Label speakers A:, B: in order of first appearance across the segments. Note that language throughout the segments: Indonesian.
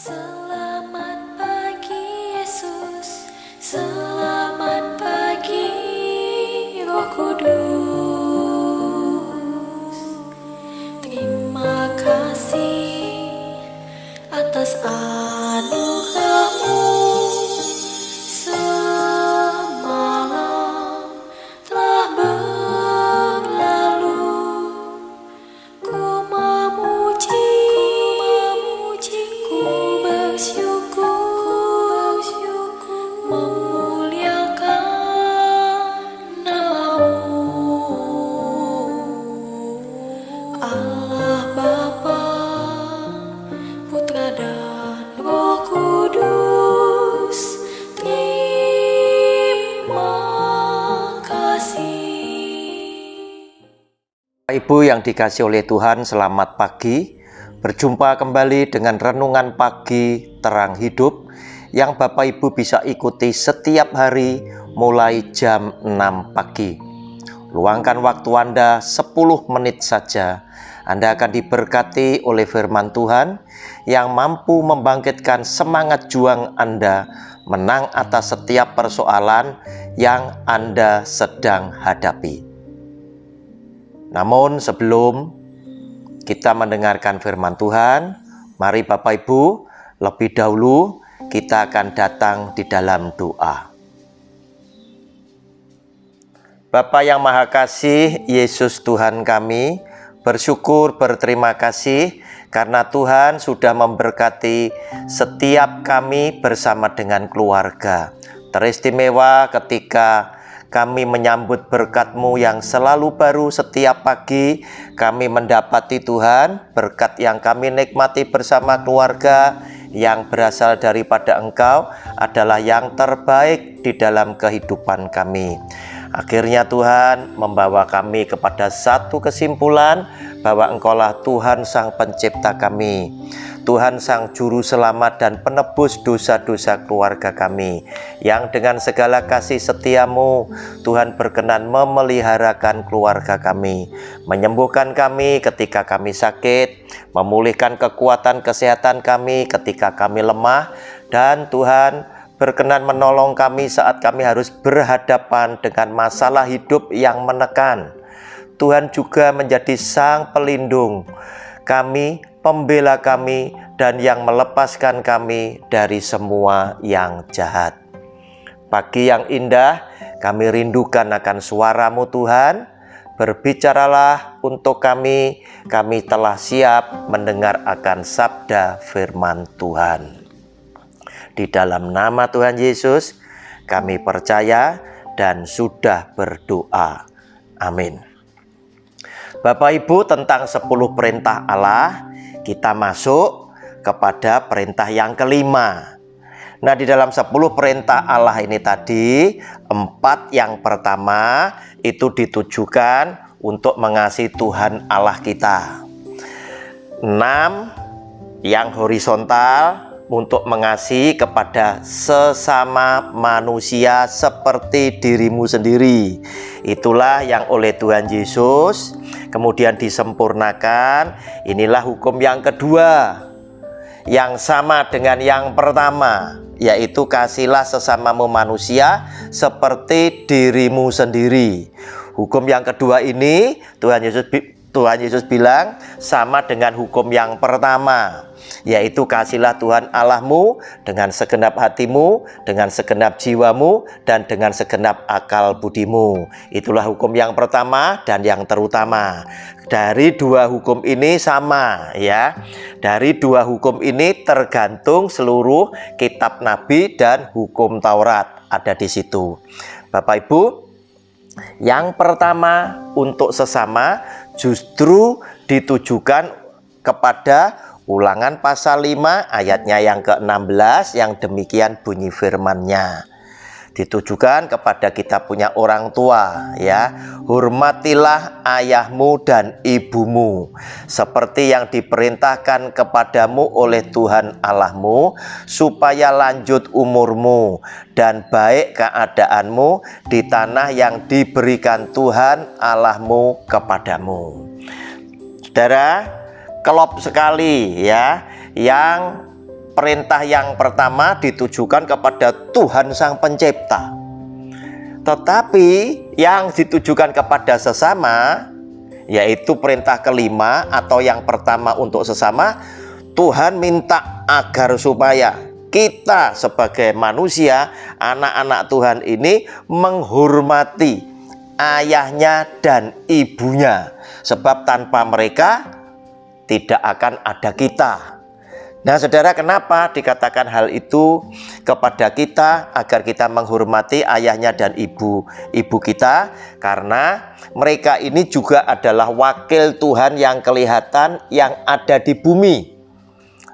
A: Selamat pagi Yesus, selamat pagi Roh Kudus. Terima kasih atas anugerah-Mu. Semalam telah berlalu, ku memuji, ku bersyukur, memuliakan nama-Mu. Allah Bapa, Putra dan Roh Kudus, terima kasih.
B: Ibu yang dikasihi oleh Tuhan, selamat pagi. Berjumpa kembali dengan renungan pagi terang hidup yang Bapak Ibu bisa ikuti setiap hari mulai jam 6 pagi. Luangkan waktu Anda 10 menit saja. Anda akan diberkati oleh firman Tuhan yang mampu membangkitkan semangat juang Anda menang atas setiap persoalan yang Anda sedang hadapi. Namun sebelum kita mendengarkan firman Tuhan, mari Bapak Ibu, lebih dahulu kita akan datang di dalam doa. Bapa yang Maha Kasih, Yesus Tuhan kami, bersyukur berterima kasih karena Tuhan sudah memberkati setiap kami bersama dengan keluarga. Teristimewa ketika kami menyambut berkat-Mu yang selalu baru setiap pagi. Kami mendapati Tuhan, berkat yang kami nikmati bersama keluarga yang berasal daripada Engkau adalah yang terbaik di dalam kehidupan kami. Akhirnya Tuhan membawa kami kepada satu kesimpulan bahwa Engkaulah Tuhan Sang Pencipta kami, Tuhan Sang Juru Selamat dan penebus dosa-dosa keluarga kami, yang dengan segala kasih setia-Mu Tuhan berkenan memeliharakan keluarga kami, menyembuhkan kami ketika kami sakit, memulihkan kekuatan kesehatan kami ketika kami lemah, dan Tuhan berkenan menolong kami saat kami harus berhadapan dengan masalah hidup yang menekan. Tuhan juga menjadi Sang Pelindung kami, pembela kami, dan yang melepaskan kami dari semua yang jahat. Pagi yang indah, kami rindukan akan suara-Mu Tuhan. Berbicaralah untuk kami telah siap mendengar akan sabda firman Tuhan. Di dalam nama Tuhan Yesus, kami percaya dan sudah berdoa. Amin. Bapak Ibu, tentang 10 perintah Allah, kita masuk kepada perintah yang kelima. Nah, di dalam 10 perintah Allah ini tadi, 4 yang pertama itu ditujukan untuk mengasihi Tuhan Allah kita. 6 yang horizontal untuk mengasihi kepada sesama manusia seperti dirimu sendiri. Itulah yang oleh Tuhan Yesus kemudian disempurnakan. Inilah hukum yang kedua, yang sama dengan yang pertama, yaitu kasihlah sesamamu manusia seperti dirimu sendiri. Hukum yang kedua ini Tuhan Yesus bilang sama dengan hukum yang pertama, yaitu kasihlah Tuhan Allahmu dengan segenap hatimu, dengan segenap jiwamu, dan dengan segenap akal budimu. Itulah hukum yang pertama dan yang terutama. Dari dua hukum ini sama, ya. Dari dua hukum ini tergantung seluruh kitab Nabi dan hukum Taurat ada di situ. Bapak Ibu, yang pertama untuk sesama justru ditujukan kepada Ulangan pasal 5 ayatnya yang ke-16 yang demikian bunyi firman-Nya. Ditujukan kepada kita punya orang tua, ya. Hormatilah ayahmu dan ibumu seperti yang diperintahkan kepadamu oleh Tuhan Allahmu, supaya lanjut umurmu dan baik keadaanmu di tanah yang diberikan Tuhan Allahmu kepadamu. Saudara, klop sekali ya, yang perintah yang pertama ditujukan kepada Tuhan Sang Pencipta. Tetapi yang ditujukan kepada sesama, yaitu perintah kelima atau yang pertama untuk sesama, Tuhan minta agar supaya kita sebagai manusia, anak-anak Tuhan ini menghormati ayahnya dan ibunya. Sebab tanpa mereka tidak akan ada kita. Nah saudara, kenapa dikatakan hal itu kepada kita agar kita menghormati ayahnya dan ibu kita? Karena mereka ini juga adalah wakil Tuhan yang kelihatan yang ada di bumi.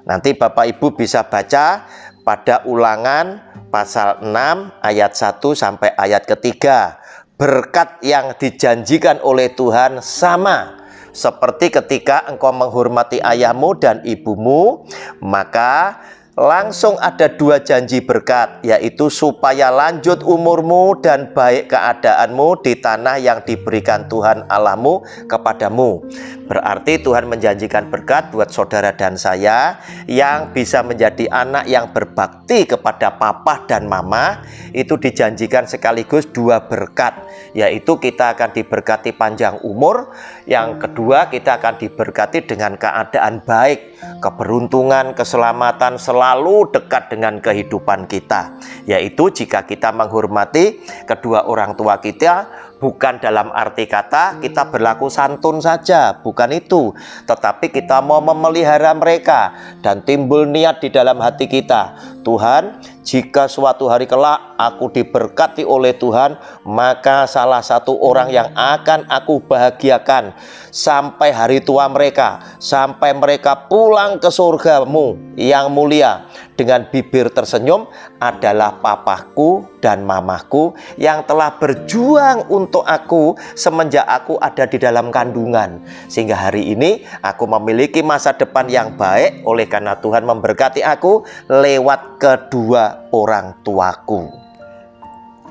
B: Nanti Bapak Ibu bisa baca pada Ulangan pasal 6 ayat 1 sampai ayat ketiga. Berkat yang dijanjikan oleh Tuhan sama seperti ketika engkau menghormati ayahmu dan ibumu, maka langsung ada dua janji berkat, yaitu supaya lanjut umurmu dan baik keadaanmu di tanah yang diberikan Tuhan Allahmu kepadamu. Berarti Tuhan menjanjikan berkat buat saudara dan saya yang bisa menjadi anak yang berbakti kepada papa dan mama. Itu dijanjikan sekaligus dua berkat, yaitu kita akan diberkati panjang umur. Yang kedua, kita akan diberkati dengan keadaan baik, keberuntungan, keselamatan selalu dekat dengan kehidupan kita. Yaitu jika kita menghormati kedua orang tua kita, bukan dalam arti kata kita berlaku santun saja, bukan itu. Tetapi kita mau memelihara mereka dan timbul niat di dalam hati kita. Tuhan, jika suatu hari kelak aku diberkati oleh Tuhan, maka salah satu orang yang akan aku bahagiakan sampai hari tua mereka, sampai mereka pulang ke surgamu yang mulia dengan bibir tersenyum adalah papaku dan mamaku yang telah berjuang untuk aku semenjak aku ada di dalam kandungan. Sehingga hari ini aku memiliki masa depan yang baik oleh karena Tuhan memberkati aku lewat kedua orang tuaku.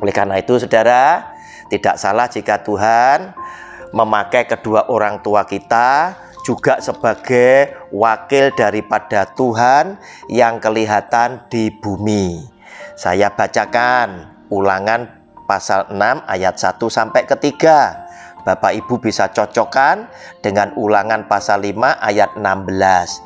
B: Oleh karena itu saudara, tidak salah jika Tuhan memakai kedua orang tua kita juga sebagai wakil daripada Tuhan yang kelihatan di bumi. Saya bacakan Ulangan pasal 6 ayat 1 sampai ketiga. Bapak Ibu bisa cocokkan dengan Ulangan pasal 5 ayat 16.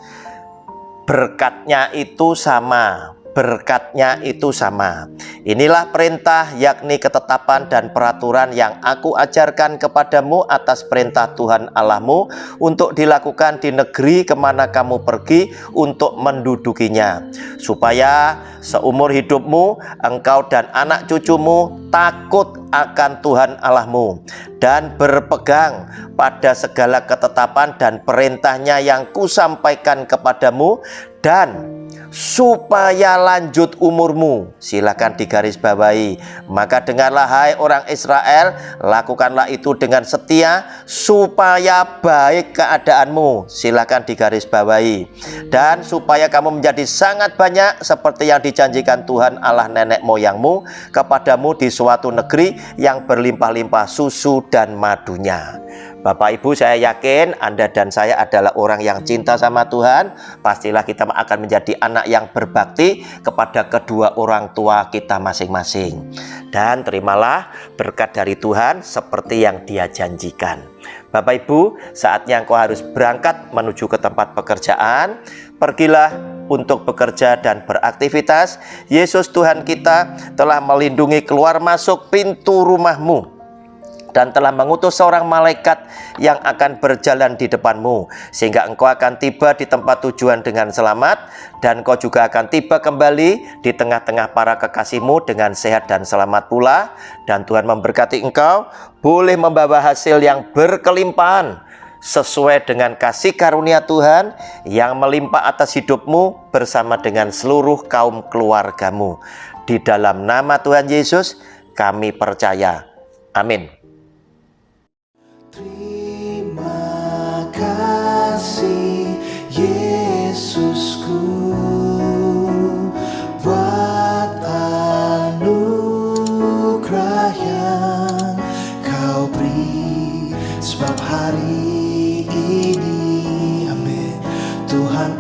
B: Berkatnya itu sama. Berkatnya itu sama. Inilah perintah, yakni ketetapan dan peraturan yang aku ajarkan kepadamu atas perintah Tuhan Allahmu untuk dilakukan di negeri kemana kamu pergi untuk mendudukinya, supaya seumur hidupmu engkau dan anak cucumu takut akan Tuhan Allahmu dan berpegang pada segala ketetapan dan perintahnya yang kusampaikan kepadamu, dan supaya lanjut umurmu. Silakan digarisbawahi. Maka dengarlah hai orang Israel, lakukanlah itu dengan setia supaya baik keadaanmu. Silakan digarisbawahi. Dan supaya kamu menjadi sangat banyak seperti yang dijanjikan Tuhan Allah nenek moyangmu kepadamu di suatu negeri yang berlimpah-limpah susu dan madunya. Bapak Ibu, saya yakin Anda dan saya adalah orang yang cinta sama Tuhan. Pastilah kita akan menjadi anak yang berbakti kepada kedua orang tua kita masing-masing. Dan terimalah berkat dari Tuhan seperti yang Dia janjikan. Bapak Ibu, saatnya engkau harus berangkat menuju ke tempat pekerjaan. Pergilah untuk bekerja dan beraktivitas. Yesus Tuhan kita telah melindungi keluar masuk pintu rumahmu dan telah mengutus seorang malaikat yang akan berjalan di depanmu, sehingga engkau akan tiba di tempat tujuan dengan selamat, dan engkau juga akan tiba kembali di tengah-tengah para kekasihmu dengan sehat dan selamat pula. Dan Tuhan memberkati engkau, boleh membawa hasil yang berkelimpahan sesuai dengan kasih karunia Tuhan yang melimpah atas hidupmu bersama dengan seluruh kaum keluargamu. Di dalam nama Tuhan Yesus kami percaya. Amin.
C: Terima kasih Yesusku buat anugerah yang kau beri, sebab hari ini amin Tuhan